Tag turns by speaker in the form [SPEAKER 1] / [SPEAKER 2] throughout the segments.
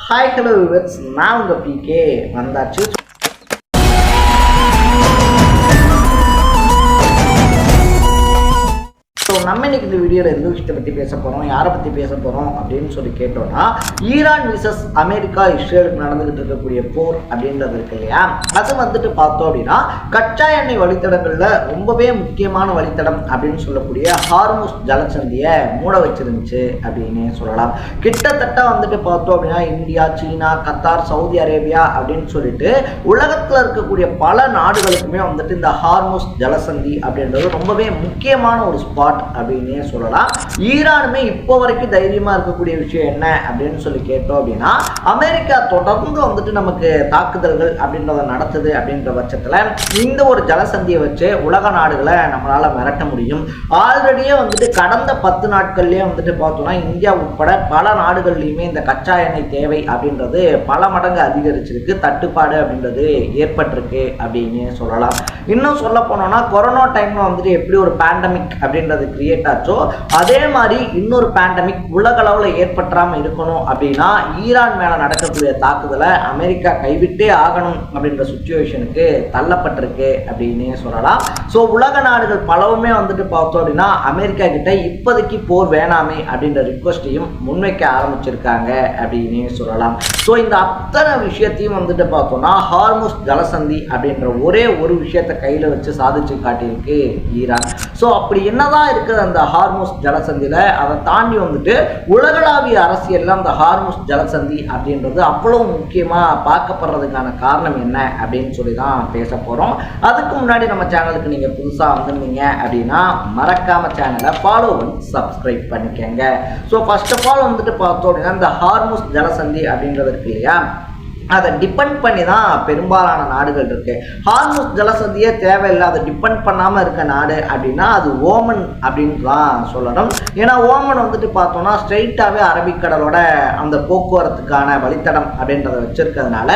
[SPEAKER 1] Hi hello viewers, நான் உங்கள் PK வந்தாச்சு. நம்ம இன்னைக்கு இந்த வீடியோவில் எந்த விஷயத்தை பற்றி பேச போகிறோம், யாரை பற்றி பேச போகிறோம் அப்படின்னு சொல்லி கேட்டோம்னா, ஈரான் விசஸ் அமெரிக்கா இஸ்ரேலுக்கு நடந்துகிட்டு இருக்கக்கூடிய போர் அப்படின்றது இருக்கு இல்லையா, அது வந்துட்டு பார்த்தோம் அப்படின்னா கச்சா எண்ணெய் வழித்தடங்களில் ரொம்பவே முக்கியமான வழித்தடம் அப்படின்னு சொல்லக்கூடிய ஹார்முஸ் ஜலசந்தியை மூட வச்சிருந்துச்சு அப்படின்னு சொல்லலாம். கிட்டத்தட்ட வந்துட்டு பார்த்தோம் அப்படின்னா இந்தியா, சீனா, கத்தார், சவுதி அரேபியா அப்படின்னு சொல்லிட்டு உலகத்தில் இருக்கக்கூடிய பல நாடுகளுக்குமே வந்துட்டு இந்த ஹார்முஸ் ஜலசந்தி அப்படின்றது ரொம்பவே முக்கியமான ஒரு ஸ்பாட் அப்படின்னே சொல்லலாம். ஈரானுமே இப்போ வரைக்கும் தைரியமா இருக்கக்கூடிய விஷயம் என்ன அப்படின்னு சொல்லி கேட்டோம் அப்படின்னா, அமெரிக்கா தொடர்ந்து வந்துட்டு நமக்கு தாக்குதல்கள் அப்படின்றத நடத்துது அப்படின்ற பட்சத்துல இந்த ஒரு ஜலசந்தியை வச்சு உலக நாடுகளை நம்மளால மிரட்ட முடியும். ஆல்ரெடியே வந்துட்டு கடந்த 10 நாட்கள்லயே வந்துட்டு பார்த்தோம்னா இந்தியா உட்பட பல நாடுகள்லையுமே இந்த கச்சா எண்ணெய் தேவை அப்படின்றது பல மடங்கு அதிகரிச்சிருக்கு, தட்டுப்பாடு அப்படின்றது ஏற்பட்டிருக்கு அப்படின்னு சொல்லலாம். இன்னும் சொல்ல போனோம்னா கொரோனா டைம்ல வந்துட்டு எப்படி ஒரு பேண்டமிக் அப்படின்றது கிரியேட் ஆச்சோ, அதே மாதிரி இன்னொரு பேண்டமிக் உலக அளவில் ஏற்பட்டாம இருக்கணும் அப்படின்னா ஈரான் மேல நடக்கக்கூடிய தாக்குதலை அமெரிக்கா கைவிட்டே ஆகணும் அப்படின்ற சுச்சுவேஷனுக்கு தள்ளப்பட்டிருக்கு அப்படின்னு சொல்லலாம். ஸோ உலக நாடுகள் பலவுமே வந்துட்டு பார்த்தோம் அப்படின்னா அமெரிக்கா கிட்ட இப்போதைக்கு போர் வேணாமே அப்படின்ற ரிக்வஸ்டையும் முன்வைக்க ஆரம்பிச்சிருக்காங்க அப்படின்னு சொல்லலாம். ஸோ இந்த அத்தனை விஷயத்தையும் வந்துட்டு பார்த்தோம்னா ஹார்முஸ் ஜலசந்தி அப்படின்ற ஒரே ஒரு விஷயத்தை கையில் வச்சு சாதிச்சு காட்டியிருக்கு ஈரான். ஸோ அப்படி என்னதான் இருக்குது அந்த ஹார்முஸ் ஜலசந்தியில, அதை தாண்டி வந்துட்டு உலகளாவிய அரசியல்ல அந்த ஹார்முஸ் ஜலசந்தி அப்படின்றது அவ்வளவு முக்கியமா பார்க்கப்படுறதுக்கான காரணம் என்ன அப்படின்னு சொல்லி தான் பேச போறோம். அதுக்கு முன்னாடி நம்ம சேனலுக்கு நீங்க புதுசா வந்திருந்தீங்க அப்படின்னா மறக்காம சேனலை ஃபாலோ பண்ணி சப்ஸ்கிரைப் பண்ணிக்கங்க. ஸோ ஃபர்ஸ்ட் ஆஃப் ஆல் வந்துட்டு பார்த்தோம் அப்படின்னா இந்த ஹார்முஸ் ஜலசந்தி அப்படின்றது இருக்கு இல்லையா, அதை டிபெண்ட் பண்ணி தான் பெரும்பாலான நாடுகள் இருக்கு. ஹார்முஸ் ஜலசந்தியே தேவையில்லை, அதை டிபெண்ட் பண்ணாமல் இருக்க நாடு அப்படின்னா அது ஓமன் அப்படின்னு தான் சொல்லணும். ஏன்னா ஓமன் வந்துட்டு பார்த்தோம்னா ஸ்ட்ரெயிட்டாகவே அரபிக்கடலோட அந்த போக்குவரத்துக்கான வழித்தடம் அப்படின்றத வச்சிருக்கிறதுனால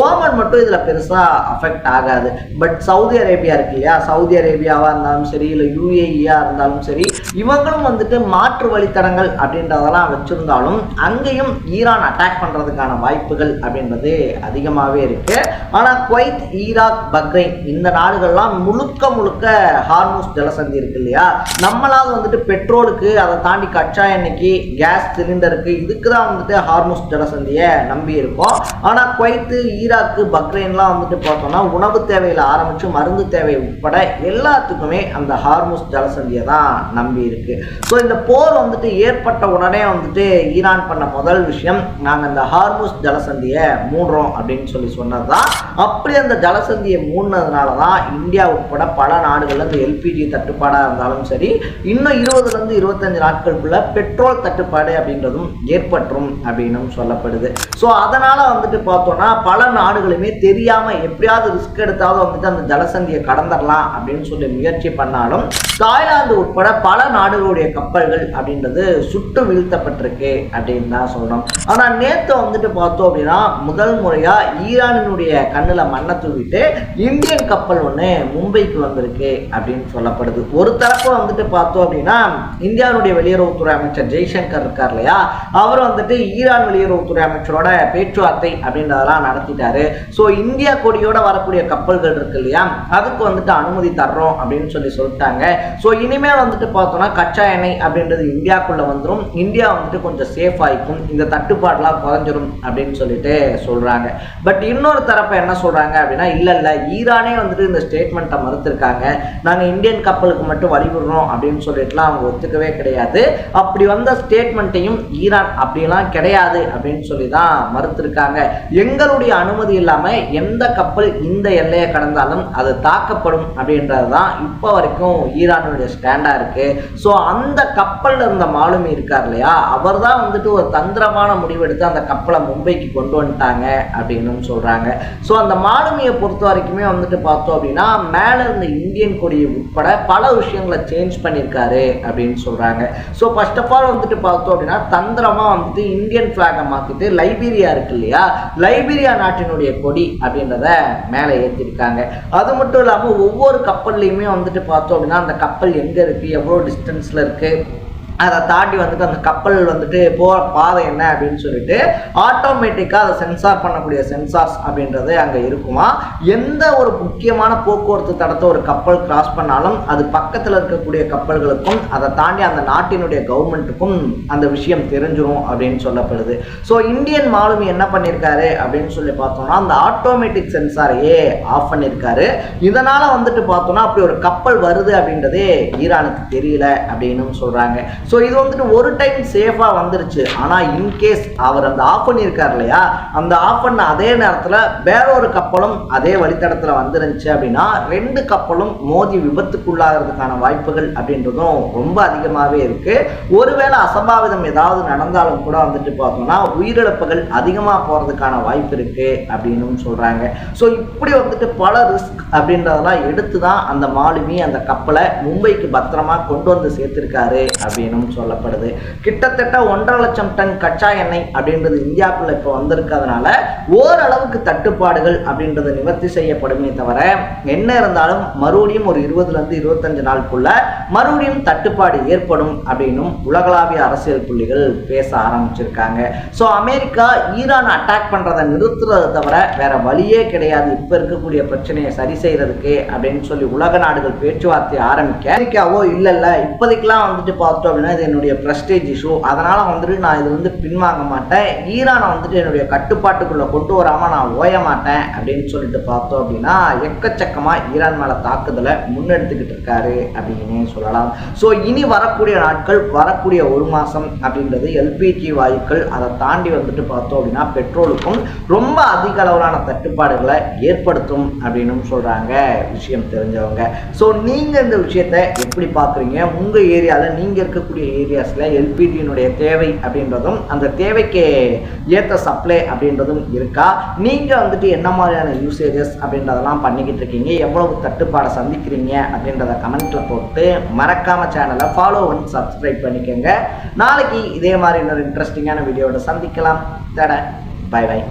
[SPEAKER 1] ஓமன் மட்டும் இதில் பெருசாக அஃபெக்ட் ஆகாது. பட் சவுதி அரேபியா இருக்கு இல்லையா, சவுதி அரேபியாவாக இருந்தாலும் சரி, இல்லை யூஏஇயாக இருந்தாலும் சரி, இவங்களும் வந்துட்டு மாற்று வழித்தடங்கள் அப்படின்றதெல்லாம் வச்சிருந்தாலும் அங்கேயும் ஈரான் அட்டாக் பண்ணுறதுக்கான வாய்ப்புகள் அப்படின்றது அதிகமாகவே இருக்கு. ஆனால் குவைத், ஈராக், பக்ரைன் இந்த நாடுகள்லாம் முழுக்க முழுக்க ஹார்முஸ் ஜலசந்தி இருக்கு இல்லையா, நம்மளாவது வந்துட்டு பெட்ரோலுக்கு, அதை தாண்டி கச்சா எண்ணெய்க்கு, கேஸ் சிலிண்டருக்கு, இதுக்கு தான் வந்துட்டு ஹார்முஸ் ஜலசந்தியை நம்பி இருக்கோம். ஆனால் குவைத்து, ஈராக்கு, பக்ரைன்லாம் வந்துட்டு பார்த்தோம்னா உணவு தேவையில் ஆரம்பித்து மருந்து தேவை உட்பட எல்லாத்துக்குமே அந்த ஹார்முஸ் ஜலசந்தியை தான் நம்பி இருக்கு. ஸோ இந்த போர் வந்துட்டு ஏற்பட்ட உடனே வந்துட்டு ஈரான் பண்ண முதல் விஷயம், நாங்கள் இந்த ஹார்முஸ் ஜலசந்தியை அப்படின்னு சொல்லி சொன்னதுதான். அப்படி அந்த ஜலசந்தியை மூடினதுனால தான் இந்தியா உட்பட பல நாடுகள்ல இந்த எல்பிஜி தட்டுப்பாடா இருந்தாலும் சரி, இன்னும் 20 to 25 நாட்களுக்குள்ள பெட்ரோல் தட்டுப்பாடு அப்படின்றதும் ஏற்பட்டுரும் அப்படின்னு சொல்லப்படுது. ஸோ அதனால வந்துட்டு பார்த்தோம்னா பல நாடுகளுமே தெரியாம எப்படியாவது ரிஸ்க் எடுத்தாவது வந்துட்டு அந்த ஜலசந்தியை கடந்துடலாம் அப்படின்னு சொல்லி முயற்சி பண்ணாலும் தாய்லாந்து உட்பட பல நாடுகளுடைய கப்பல்கள் அப்படின்றது சுட்டு வீழ்த்தப்பட்டிருக்கு அப்படின்னு தான் சொல்லணும். ஆனா நேத்து வந்துட்டு பார்த்தோம் அப்படின்னா முதல் முறையா ஈரானினுடைய கண்ணுல மண்ணை தூவிட்டு இந்தியன் கப்பல் ஒன்று மும்பைக்கு வந்திருக்கு அப்படின்னு சொல்லப்படுது. ஒரு தரப்பு வந்துட்டு பார்த்தோம் அப்படின்னா இந்தியாவுடைய வெளியுறவுத்துறை அமைச்சர் ஜெய்சங்கர் இருக்கார் இல்லையா, அவர் வந்துட்டு ஈரான் வெளியுறவுத்துறை அமைச்சரோட பேச்சுவார்த்தை அப்படின்றதெல்லாம் நடத்திட்டாரு. ஸோ இந்தியா கொடியோட வரக்கூடிய கப்பல்கள் இருக்கு இல்லையா, அதுக்கு வந்துட்டு அனுமதி தர்றோம் அப்படின்னு சொல்லிட்டாங்க. ஸோ இனிமேல் வந்துட்டு பார்த்தோம்னா கச்சா எண்ணெய் அப்படின்றது இந்தியாவுக்குள்ள வந்துடும், இந்தியா வந்துட்டு கொஞ்சம் சேஃப் ஆகிக்கும், இந்த தட்டுப்பாடுலாம் குறைஞ்சிரும் அப்படின்னு சொல்லிட்டு சொல்றாங்க. பட் இன்னொரு தரப்பு என்ன சொல்றாங்க அப்படின்னா, இல்ல ஈரானே வந்துட்டு இந்த ஸ்டேட்மெண்ட்டை மறுத்திருக்காங்க, நாங்க இந்தியன் கப்பலுக்கு மட்டும் வழிவிடுறோம் அப்படின்னு சொல்லிட்டுலாம் அவங்க ஒத்துக்கவே கிடையாது. அப்படி வந்த ஸ்டேட்மெண்ட்டையும் ஈரான் அப்படிலாம் கிடையாது அப்படின்னு சொல்லி தான் மறுத்திருக்காங்க. எங்களுடைய அனுமதி இல்லாம எந்த கப்பல் இந்த எல்லையை கடந்தாலும் அது தாக்கப்படும் அப்படின்றது தான் இப்போ வரைக்கும் ஈரானுடைய ஸ்டாண்டா இருக்கு. ஸோ அந்த கப்பல்ல இருந்த மாலுமி இருக்கார் இல்லையா, அவர் தான் வந்துட்டு ஒரு தந்திரமான முடிவெடுத்து அந்த கப்பலை மும்பைக்கு கொண்டு வந்துட்டாங்க அப்படின்னு சொல்கிறாங்க. ஸோ அந்த மாலுமியை பொறுத்த வரைக்குமே வந்துட்டு பார்த்தோம் அப்படின்னா மேலே இருந்த இந்தியன் கொடியை உட்பட பல விஷயங்களை சேஞ்ச் பண்ணியிருக்காரு அப்படின்னு சொல்கிறாங்க. ஸோ ஃபர்ஸ்ட் ஆஃப் ஆல் வந்துட்டு பார்த்தோம் அப்படின்னா தந்திரமாக வந்துட்டு இந்தியன் ஃப்ளாகை மாற்றிட்டு லைபீரியா இருக்கு இல்லையா, லைபீரியா நாட்டினுடைய கொடி அப்படின்றத மேலே ஏற்றிருக்காங்க. அது மட்டும் இல்லாமல் ஒவ்வொரு கப்பல்லையுமே வந்துட்டு பார்த்தோம் அப்படின்னா அந்த கப்பல் எங்கே இருக்குது, எவ்வளோ டிஸ்டன்ஸில் இருக்குது, அதை தாண்டி வந்துட்டு அந்த கப்பல் வந்துட்டு போகிற பாதை என்ன அப்படின்னு சொல்லிட்டு ஆட்டோமேட்டிக்காக அதை சென்சார் பண்ணக்கூடிய சென்சார்ஸ் அப்படின்றது அங்கே இருக்குமா. எந்த ஒரு முக்கியமான போக்குவரத்து தடத்தை ஒரு கப்பல் கிராஸ் பண்ணாலும் அது பக்கத்தில் இருக்கக்கூடிய கப்பல்களுக்கும் அதை தாண்டி அந்த நாட்டினுடைய கவர்மெண்ட்டுக்கும் அந்த விஷயம் தெரிஞ்சிடும் அப்படின்னு சொல்லப்படுது. ஸோ இந்தியன் மாலுமி என்ன பண்ணியிருக்காரு அப்படின்னு சொல்லி பார்த்தோம்னா அந்த ஆட்டோமேட்டிக் சென்சாரையே ஆஃப் பண்ணியிருக்காரு. இதனால் வந்துட்டு பார்த்தோம்னா அப்படி ஒரு கப்பல் வருது அப்படின்றதே ஈரானுக்கு தெரியல அப்படின்னு சொல்கிறாங்க. ஸோ இது வந்துட்டு ஒரு டைம் சேஃபாக வந்துருச்சு. ஆனால் இன்கேஸ் அவர் அந்த ஆஃப் பண்ணியிருக்கார் இல்லையா, அந்த ஆஃப் பண்ண அதே நேரத்தில் வேற ஒரு கப்பலும் அதே வழித்தடத்தில் வந்துருந்துச்சு அப்படின்னா 2 கப்பலும் மோதி விபத்துக்குள்ளாகிறதுக்கான வாய்ப்புகள் அப்படின்றதும் ரொம்ப அதிகமாகவே இருக்குது. ஒருவேளை அசம்பாவிதம் ஏதாவது நடந்தாலும் கூட வந்துட்டு பார்த்தோம்னா உயிரிழப்புகள் அதிகமாக போகிறதுக்கான வாய்ப்பு இருக்குது அப்படின்னு சொல்கிறாங்க. ஸோ இப்படி வந்துட்டு பல ரிஸ்க் அப்படின்றதெல்லாம் எடுத்து தான் அந்த மாலுமி அந்த கப்பலை மும்பைக்கு பத்திரமா கொண்டு வந்து சேர்த்திருக்காரு அப்படின்னு சொல்லப்படுது. கிட்டத்தட்ட 1.5 லட்சம் டன் கச்சா எண்ணெய் அப்படின்றது இந்தியாவுக்குள்ள இப்போ வந்திருக்கிறதுனால ஓரளவுக்கு தட்டுப்பாடுகள் அப்படின்றது நிவர்த்தி செய்யப்படுமே தவிர என்ன இருந்தாலும் மறுபடியும் ஒரு 20 to 25 நாளுக்குள்ள மறுபடியும் தட்டுப்பாடு ஏற்படும் அப்படின்னும் உலகளாவிய அரசியல் புள்ளிகள் பேச ஆரம்பிச்சிருக்காங்க. ஸோ அமெரிக்கா ஈரான் அட்டாக் பண்றதை நிறுத்துறதை தவிர வேற வழியே கிடையாது இப்ப இருக்கக்கூடிய பிரச்சனையை சரி செய்யறதுக்கு அப்படின்னு சொல்லி உலக நாடுகள் பேச்சுவார்த்தை ஆரம்பிக்க அமெரிக்காவோ இல்ல இப்போதைக்கெல்லாம் வந்துட்டு பார்த்தோம் அப்படின்னா இது என்னுடைய பிரஸ்டேஜ் இஷ்யூ, அதனால வந்துட்டு நான் இது வந்து பின்வாங்க மாட்டேன், ஈரானை வந்துட்டு என்னுடைய கட்டுப்பாட்டுக்குள்ள கொண்டு வராம நான் ஓய மாட்டேன் அப்படின்னு சொல்லிட்டு பார்த்தோம் அப்படின்னா எக்கச்சக்கமா ஈரான் மேல தாக்குதலை முன்னெடுத்துக்கிட்டு இருக்காரு அப்படின்னு சொல்லலாம். ஸோ இனி வரக்கூடிய நாட்கள் வரக்கூடிய 1 மாசம் அப்படின்றது எல்பிஜி வாயுக்கள் அதை தாண்டி வந்துட்டு பார்த்தோம் அப்படின்னா பெட்ரோலுக்கும் ரொம்ப அதிக அளவிலான தட்டுப்பாடுகளை ஏற்படுத்தும் அப்படின்னு சொல்றாங்க விஷயம் தெரிஞ்சவங்க. ஸோ நீங்க இந்த விஷயத்தை எப்படி பார்க்குறீங்க, உங்க ஏரியாவில் நீங்க இருக்கக்கூடிய ஏரியாஸ்ல எல்பிஜியினுடைய தேவை அப்படின்றதும் அந்த தேவைக்கு ஏற்ற சப்ளை அப்படின்றதும் இருக்கா, நீங்க வந்துட்டு என்ன மாதிரியான யூசேஜஸ் அப்படின்றதெல்லாம் பண்ணிக்கிட்டு இருக்கீங்க, எவ்வளவு தட்டுப்பாடை சந்திக்கிறீங்க அப்படின்றத கமெண்ட்ல போட்டு மறக்காம சேனலை ஃபாலோ பண்ணி சப்ஸ்கிரைப் பண்ணிக்கோங்க. நாளைக்கு இதே மாதிரி இன்னொரு இன்ட்ரெஸ்டிங்கான வீடியோட சந்திக்கலாம். Bye by.